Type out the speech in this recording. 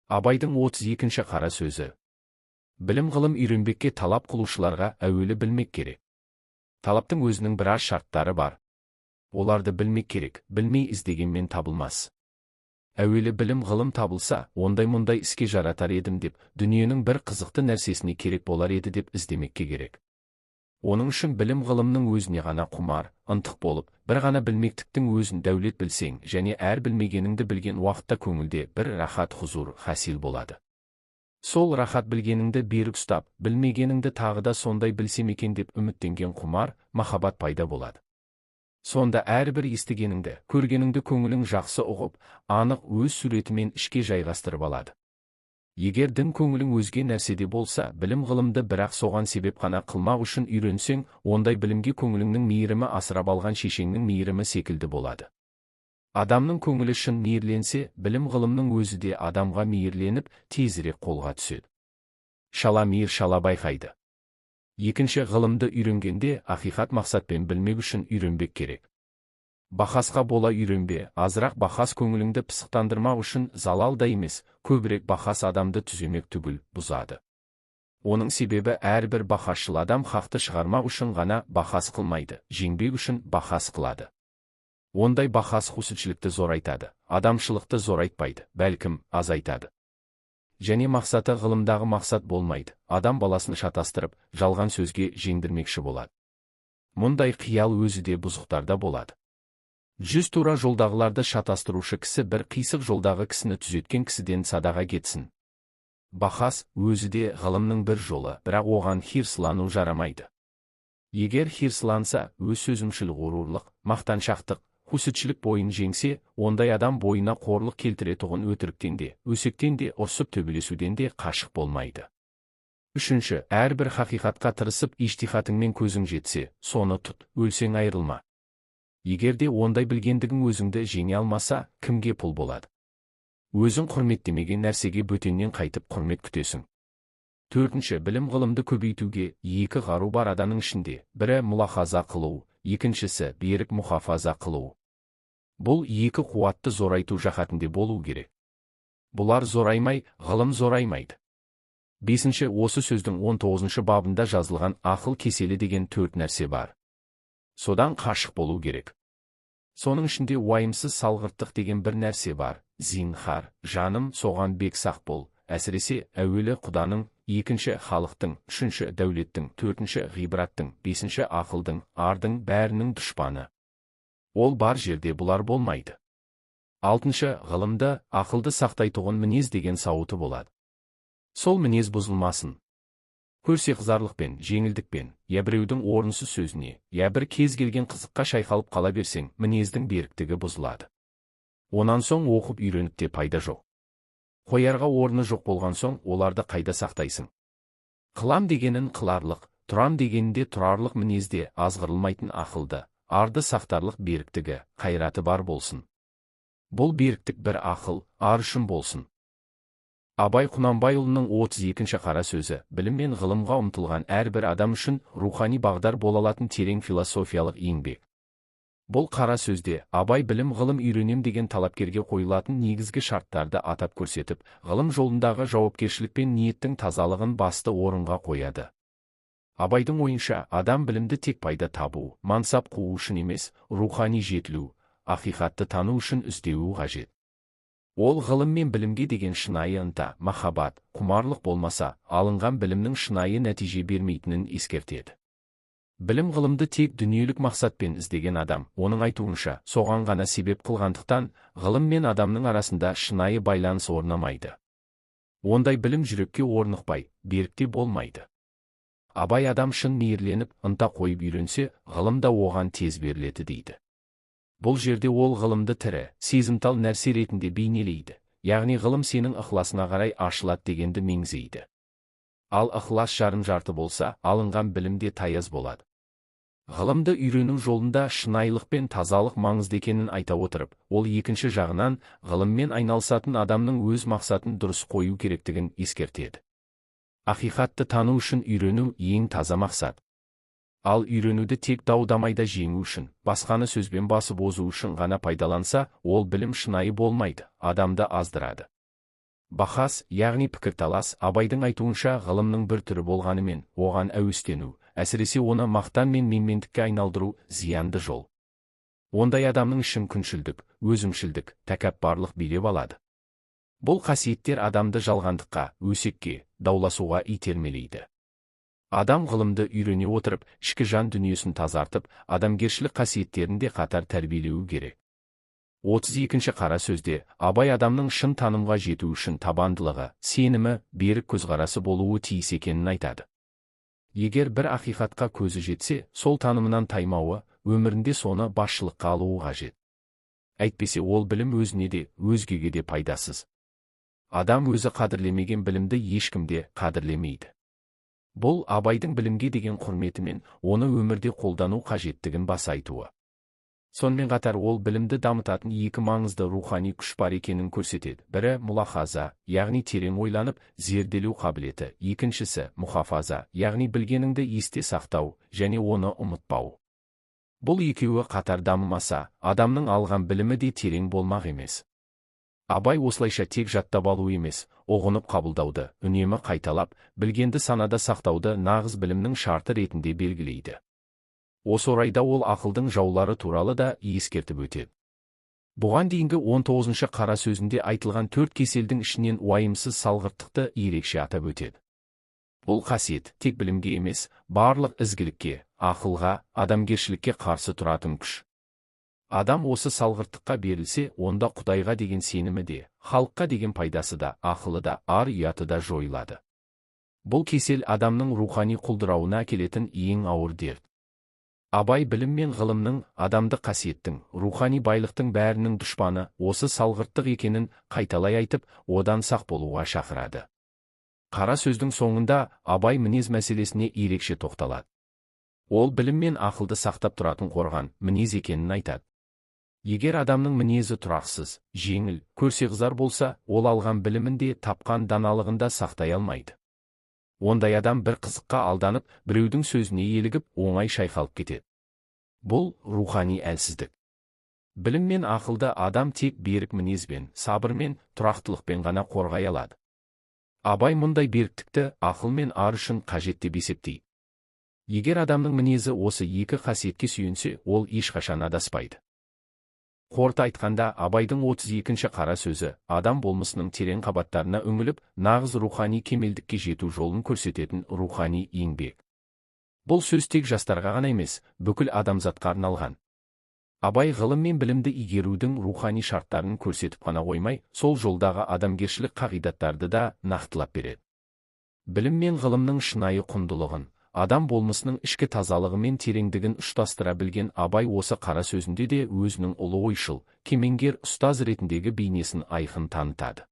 Абайдың 32-ші қара сөзі. Білім ғылым үйренбекке талап қылушыларға әуелі білмек керек. Талаптың өзінің біраз шарттары бар. Оларды білмек керек, білмей іздегенмен табылмас. Әуелі білім ғылым табылса, ондай-мұндай іске жаратар едім деп, дүниенің бір қызықты нәрсесіне керек болар еді деп іздемекке керек. Оның үшін білім ғылымның өзіне ғана құмар, ынтық болып, бір ғана білмектіктің өзін дәулет білсең, және әр білмегеніңді білген уақытта көңілде бір рахат хузур хасил болады. Сол рахат білгеніңді берік ұстап, білмегеніңді тағы да сондай білсем екен деп үміттенген құмар, махаббат пайда болады. Сонда әрбір естігеніңді, көргеніңді көңілің жақсы ұғып, анық өз суретімен ішке жайғастырып алады. Егер дін көңілің өзге нәрседе болса, білім ғылымды бірақ соған себеп қана қылмақ үшін үйренсең, ондай білімге көңіліңнің мейірімі асырап алған шешеңнің мейірімі секілді болады. Адамның көңілі шын мейірленсе, білім ғылымның өзі де адамға мейірленіп, тезірек қолға түседі. Шала мейір шала байқайды. Екінші, ғылымды үйренгенде ақиқат мақсатпен білмек үшін үйренбек керек. Бақасқа бола үйренбе, азырақ бақас көңіліңді пысықтандырмақ үшін залал да емес, көбірек бақас адамды түземек түгіл бұзады. Оның себебі әрбір бақасшыл адам хақты шығармақ үшін ғана бақас қылмайды, жеңбек үшін бақас қылады. Ондай бақас хусілшілікті зорайтады, адамшылықты зорайтпайды, бәлкім азайтады. Және мақсаты ғылымдағы мақсат болмайды, адам баласын шатастырып, жалған сөзге жеңдірмекші болады. Мұндай қиял өзі де бұзықтарда болады. 100 тура жолдағыларды шатастырушы кісі бір қисық жолдағы кісіні түзеткен кісіден садаға кетсін. Бақас өзі де ғылымның бір жолы, бірақ оған хирслану жарамайды. Егер хирсланса, өз сөзімшіл ғурурлық, мақтаншақтық, хусітшілік бойын жеңсе, ондай адам бойына қорлық келтіретұғын өтіріктен де, өсектен де, ұрсып төбелесуден де қашық болмайды. Үшінші, әрбір хақиқатқа тырысып, иштихатыңмен көзің жетсе, соны тұт, өлсең айырылма. Егер де ондай білгендігің өзіңді жеңе алмаса, кімге пұл болады? Өзің құрметтемеген нәрсеге бөтеннен қайтып құрмет күтесің. Төртінші, білім ғылымды көбейтуге екі қару бар адамның ішінде, бірі мұлахаза қылу, екіншісі берік мұхафаза қылу. Бұл екі қуатты зорайту жахатінде болу керек. Бұлар зораймай, ғылым зораймайды. Бесінші, осы сөздің 19-шы бабында жазылған ақыл кеселі деген 4 нәрсе бар. Содан қашық болу керек. Соның ішінде уайымсыз салғырттық деген бір нәрсе бар. Зинхар, жаным, соған бек сақ бол. Әсіресе әуелі құданың, екінші халықтың, үшінші дәулеттің, төртінші ғибраттың, бесінші ақылдың, ардың бәрінің дұшпаны. Ол бар жерде бұлар болмайды. Алтыншы, ғылымды, ақылды сақтайтұғын мінез деген сауыты болады. Сол мінез бұзылмасын. Көрсе қызарлықпен, жеңілдікпен, я біреудің орынсыз сөзіне, я бір кез келген қызыққа шайқалып қала берсең, мінездің беріктігі бұзылады. Онан соң оқып үйреніп те пайда жоқ. Қоярға орны жоқ болған соң, оларды қайда сақтайсың? Қылам дегенін қыларлық, тұрам дегенінде тұрарлық мінезде азғырылмайтын ақылды, арды сақтарлық беріктігі, қайраты бар болсын. Бұл беріктік бір ақыл, ар үшін болсын. Абай Құнанбайұлының 32-ші қара сөзі, білім мен ғылымға ұмтылған әрбір адам үшін рухани бағдар бола алатын терең философиялық еңбек. Бұл қара сөзде Абай білім ғылым үйренем деген талапкерге қойылатын негізгі шарттарды атап көрсетіп, ғылым жолындағы жауапкершілік пен ниеттің тазалығын басты орынға қояды. Абайдың ойынша, адам білімді тек пайда табу, мансап қуу үшін емес, рухани жетілу, ақиқатты тану үшін іздеуі қажет. Ол ғылым мен білімге деген шынайы ынта, махаббат, құмарлық болмаса, алынған білімнің шынайы нәтиже бермейтінін ескертеді. Білім ғылымды тек дүниелік мақсатпен іздеген адам, оның айтуынша, соған ғана себеп қылғандықтан, ғылым мен адамның арасында шынайы байланыс орнамайды. Ондай білім жүрекке орнықпай, берікте болмайды. Абай адам шын мейірленіп, ынта қойып үйренсе, ғылым да оған тез беріледі дейді. Бұл жерде ол ғылымды тірі, сезімтал нәрсе ретінде бейнелейді, яғни ғылым сенің ықыласына қарай ашылады дегенді меңзейді. Ал ықылас жарым-жарты болса, алынған білімде таяз болады. Ғылымды үйрену жолында шынайылық пен тазалық маңызды екенін айта отырып, ол екінші жағынан ғылыммен айналысатын адамның өз мақсатын дұрыс қою керектігін ескертеді. Ақиқатты тану үшін үйрену ең таза мақсат. Ал үйренуді тек дау-дамайда жеңу үшін, басқаны сөзбен басып озу үшін ғана пайдаланса, ол білім шынайы болмайды, адамды аздырады. Бахас, яғни пікірталас, Абайдың айтуынша ғылымның бір түрі болғанымен, оған әуестену, әсіресе оны мақтан мен менмендікке айналдыру зиянды жол. Ондай адамның ішін күншілдік, өзімшілдік, тәкаппарлық билеп алады. Бұл қасиеттер адамды жалғандыққа, өсекке, дауласуға итермелейді. Адам ғылымды үйрене отырып, ішкі жан дүниесін тазартып, адамгершілік қасиеттерін де қатар тәрбиелеуі керек. 32-ші қара сөзде Абай адамның шын танымға жету үшін табандылығы, сенімі, берік көзқарасы болуы тиіс екенін айтады. Егер бір ақиқатқа көзі жетсе, сол танымынан таймауы, өмірінде соны басшылыққа алуы қажет. Әйтпесе ол білім өзіне де, өзгеге де пайдасыз. Адам өзі қадірлемеген білімді ешкім де қадірлемейді. Бұл Абайдың білімге деген құрметі мен оны өмірде қолдану қажеттігін баса айтуы. Сонымен қатар ол білімді дамытатын екі маңызды рухани күш бар екенін көрсетеді. Бірі мұлахаза, яғни терең ойланып, зерделеу қабілеті, екіншісі мұхафаза, яғни білгеніңді есте сақтау және оны ұмытпау. Бұл екеуі қатар дамымаса, адамның алған білімі де терең болмақ емес. Абай осылайша тек жаттап алу емес, ұғынып қабылдауды, үнемі қайталап, білгенді санада сақтауды нағыз білімнің шарты ретінде белгілейді. Осы орайда ол ақылдың жаулары туралы да ескертіп өтеді. Бұған дейінгі 19-шы қара сөзінде айтылған 4 кеселдің ішінен уайымсыз салғырттықты ерекше атап өтеді. Бұл қасиет тек білімге емес, барлық ізгілікке, ақылға, адамгершілікке қарсы тұратын күш. Адам осы салғырттыққа берілсе, онда Құдайға деген сенімі де, халыққа деген пайдасы да, ақылы да, ар ұяты да жойылады. Бұл кесел адамның рухани құлдырауына әкелетін ең ауыр дерт. Абай білім мен ғылымның, адамдық қасиеттің, рухани байлықтың бәрінің дұшпаны осы салғырттық екенін қайталай айтып, одан сақ болуға шақырады. Қара сөздің соңында Абай мінез мәселесіне ерекше тоқталады. Ол білім мен ақылды сақтап тұратын қорған мінез екенін айтады. Егер адамның мінезі тұрақсыз, жеңіл, көрсеғызар болса, ол алған білімін де тапқан даналығын да сақтай алмайды. Ондай адам бір қызыққа алданып, біреудің сөзіне елігіп, оңай шайқалып кетеді. Бұл рухани әлсіздік. Білім мен ақылды адам тек берік мінезбен, сабырмен, тұрақтылықпен ғана қорғай алады. Абай мұндай беріктікті ақыл мен ар үшін қажет деп есептейді. Егер адамның мінезі осы екі қасиетке сүйенсе, ол ешқашан адаспайды. Қорыта айтқанда, Абайдың 32-ші қара сөзі адам болмысының терең қабаттарына үңіліп, нағыз рухани кемелдікке жету жолын көрсететін рухани еңбек. Бұл сөз тек жастарға ғана емес, бүкіл адамзатқа арналған. Абай ғылым мен білімді игерудің рухани шарттарын көрсетіп қана қоймай, сол жолдағы адамгершілік қағидаттарды да нақтылап береді. Білім мен ғылымның шынайы құндылығын, адам болмысының ішкі тазалығы мен тереңдігін ұштастыра білген Абай осы қара сөзінде де өзінің ұлы ойшыл, кемеңгер ұстаз ретіндегі бейнесін айқын танытады.